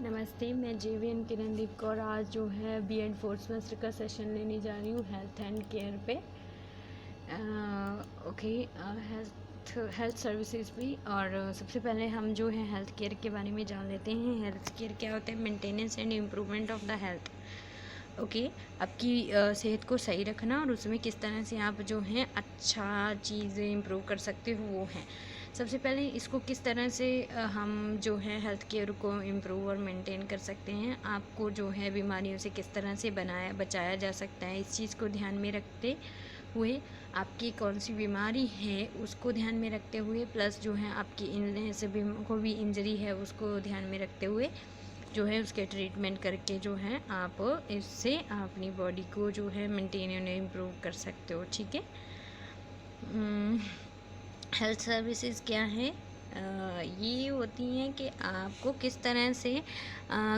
नमस्ते, मैं जेवीएन किरणदीप कौर आज जो है बीएड फोर्थ सेमेस्टर का सेशन लेने जा रही हूँ हेल्थ एंड केयर पे। ओके, हेल्थ सर्विसेज भी। और सबसे पहले हम जो है हेल्थ केयर के बारे में जान लेते हैं। हेल्थ केयर क्या होता है? Maintenance and improvement of the health. Okay, आपकी सेहत को सही रखना और उसमें किस तरह से आप जो हैं अच्छा चीज़ें इम्प्रूव कर सकते हो वो है। सबसे पहले इसको किस तरह से हम जो है हेल्थ केयर को इम्प्रूव और मेंटेन कर सकते हैं, आपको जो है बीमारियों से किस तरह से बचाया जा सकता है, इस चीज़ को ध्यान में रखते हुए, आपकी कौन सी बीमारी है उसको ध्यान में रखते हुए, प्लस जो है आपकी इलनेस को भी इंजरी है उसको ध्यान में रखते हुए जो है उसके ट्रीटमेंट करके जो है आप इससे अपनी बॉडी को जो है मेंटेन और इम्प्रूव कर सकते हो। ठीक है। हेल्थ सर्विसेज क्या है? ये होती हैं कि आपको किस तरह से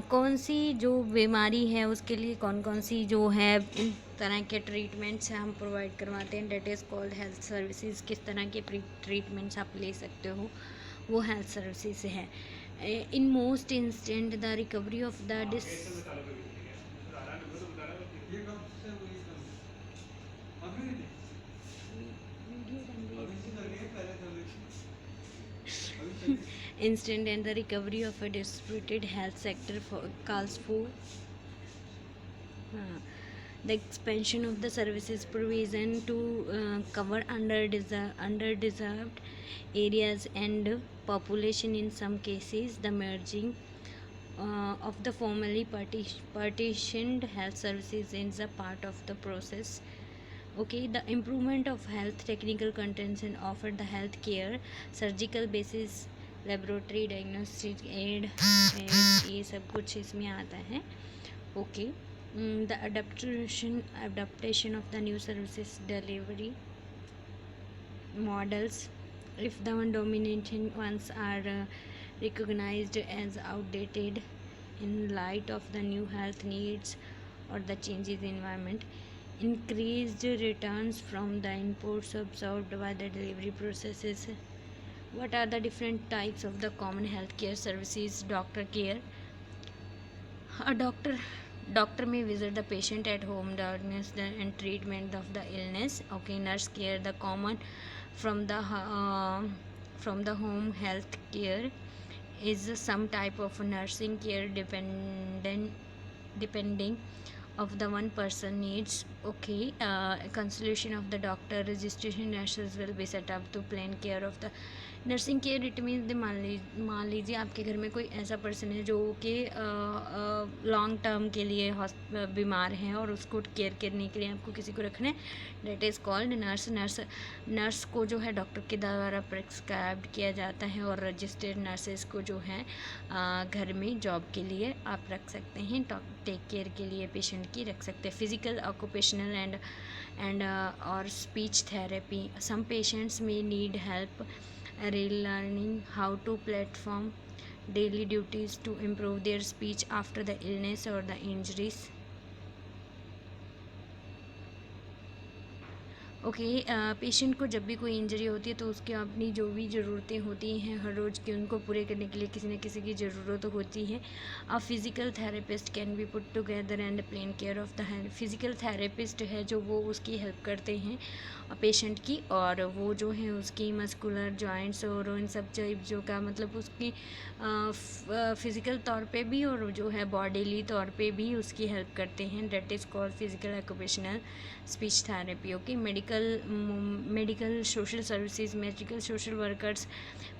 कौन सी जो बीमारी है उसके लिए कौन कौन सी जो है तरह के ट्रीटमेंट्स हम प्रोवाइड करवाते हैं, that is called health services. किस तरह के ट्रीटमेंट्स आप ले सकते हो वो हेल्थ सर्विसेज है। In most instant the recovery of the instant and the recovery of a disputed health sector calls for the expansion of the services provision to cover underdeserved areas and population. In some cases, the merging of the formerly partitioned health services is a part of the process. Okay, the improvement of health technical contents and offer the health care, surgical basis, laboratory diagnostic aid ये सब कुछ इसमें आता है। Okay, the adaptation of the new services delivery models, if the dominating ones are recognized as outdated in light of the new health needs or the changes in environment, increased returns from the inputs absorbed by the delivery processes. What are the different types of the common healthcare services? Doctor care. A doctor may visit the patient at home, diagnose and treatment of the illness. Okay, nurse care, the common from the home health care is some type of nursing care depending of the one person needs. Okay, consultation of the doctor, registration nurses will be set up to plan care of the nursing care. It means मान लीजिए आपके घर में कोई ऐसा person है जो कि लॉन्ग टर्म के लिए बीमार है और उसको केयर करने के लिए आपको किसी को रखना है, डेट इज़ कॉल्ड नर्स को जो है डॉक्टर के द्वारा प्रिस्क्राइब किया जाता है और रजिस्टर्ड नर्सेज को जो है घर में जॉब के लिए आप रख सकते हैं, टेक केयर के लिए पेशेंट की रख सकते हैं। फिजिकल ऑक्यूपेशनल एंड और स्पीच थेरेपी, सम पेशेंट्स में need help relearning how to perform daily duties to improve their speech after the illness or the injuries. Okay, patient को जब भी कोई इंजरी होती है तो उसकी अपनी जो भी ज़रूरतें होती हैं हर रोज़ की उनको पूरे करने के लिए किसी न किसी की ज़रूरत होती है। A physical therapist can be put together and plan care of the health. Physical therapist है जो वो उसकी हेल्प करते हैं पेशेंट की, और वो जो है उसकी मस्कुलर जॉइंट्स और इन सब चीज़ों का मतलब उसकी फ़िज़िकल तौर पे भी और जो है बॉडीली तौर पे भी उसकी हेल्प करते हैं। That is called physical occupational speech therapy. Okay, medical social services, medical social workers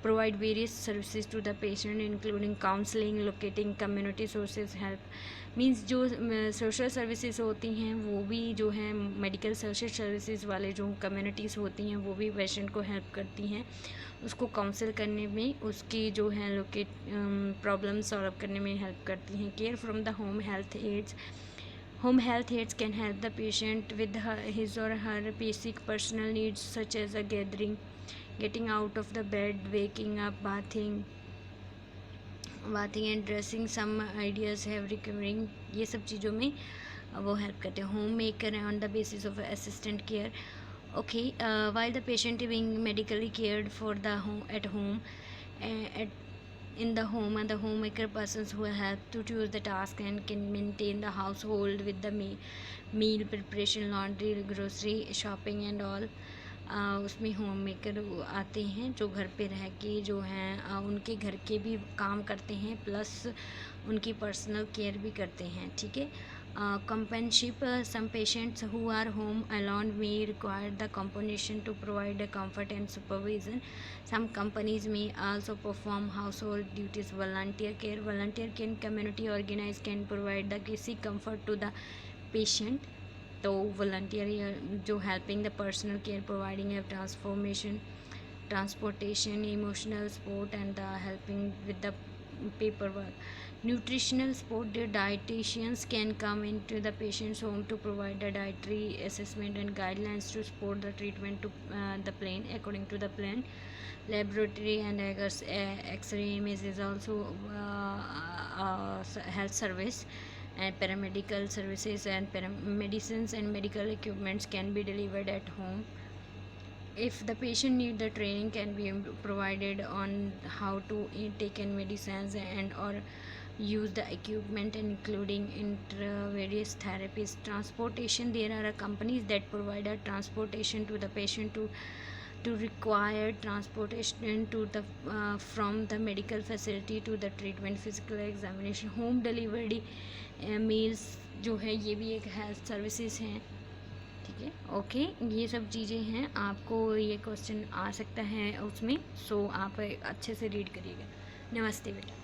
provide various services to the patient including counseling, locating community sources help। Means जो सोशल सर्विसेज होती हैं वो भी जो है मेडिकल सोशल सर्विसेज वाले जो communities होती हैं वो भी पेशेंट को हेल्प करती हैं, उसको काउंसिल करने में, उसकी जो है लोकेट प्रॉब्लम सॉल्व करने में हेल्प करती हैं। Care from the home health aides, home health aides can help the patient with his or her basic personal needs such as getting out of the bed, waking up, bathing and dressing. Some ideas have recovering, ये सब चीज़ों में वो help करते हैं। Home maker on the basis of assistant care. Okay, while the patient is being medically cared for at home, in the home, and the homemaker persons who help to choose the task and can maintain the household with the meal preparation, laundry, grocery shopping and all. उसमें home maker आते हैं जो घर पे रह के जो हैं उनके घर के भी काम करते हैं प्लस उनकी पर्सनल केयर भी करते हैं, ठीक है। Companionship, some patients who are home alone may require the combination to provide the comfort and supervision. Some companies may also perform household duties. Volunteer care, community organized can provide the basic comfort to the patient. तो volunteer जो helping the personal care, providing a transportation, emotional support and the helping with the paperwork. Nutritional support, the dietitians can come into the patient's home to provide the dietary assessment and guidelines to support the treatment to the plan according to the plan. Laboratory and X-ray image is also health service, and paramedical services and medicines and medical equipments can be delivered at home. If the patient need the training can be provided on how to take in medicines and or use the equipment including various therapies. Transportation, there are companies that provide a transportation to the patient to require transportation to the from the medical facility to the treatment, physical examination, home delivery meals जो है ये भी एक health services हैं, ठीक है। Okay, ये सब चीज़ें हैं, आपको ये क्वेश्चन आ सकता है उसमें, सो आप अच्छे से रीड करिएगा। नमस्ते बेटा।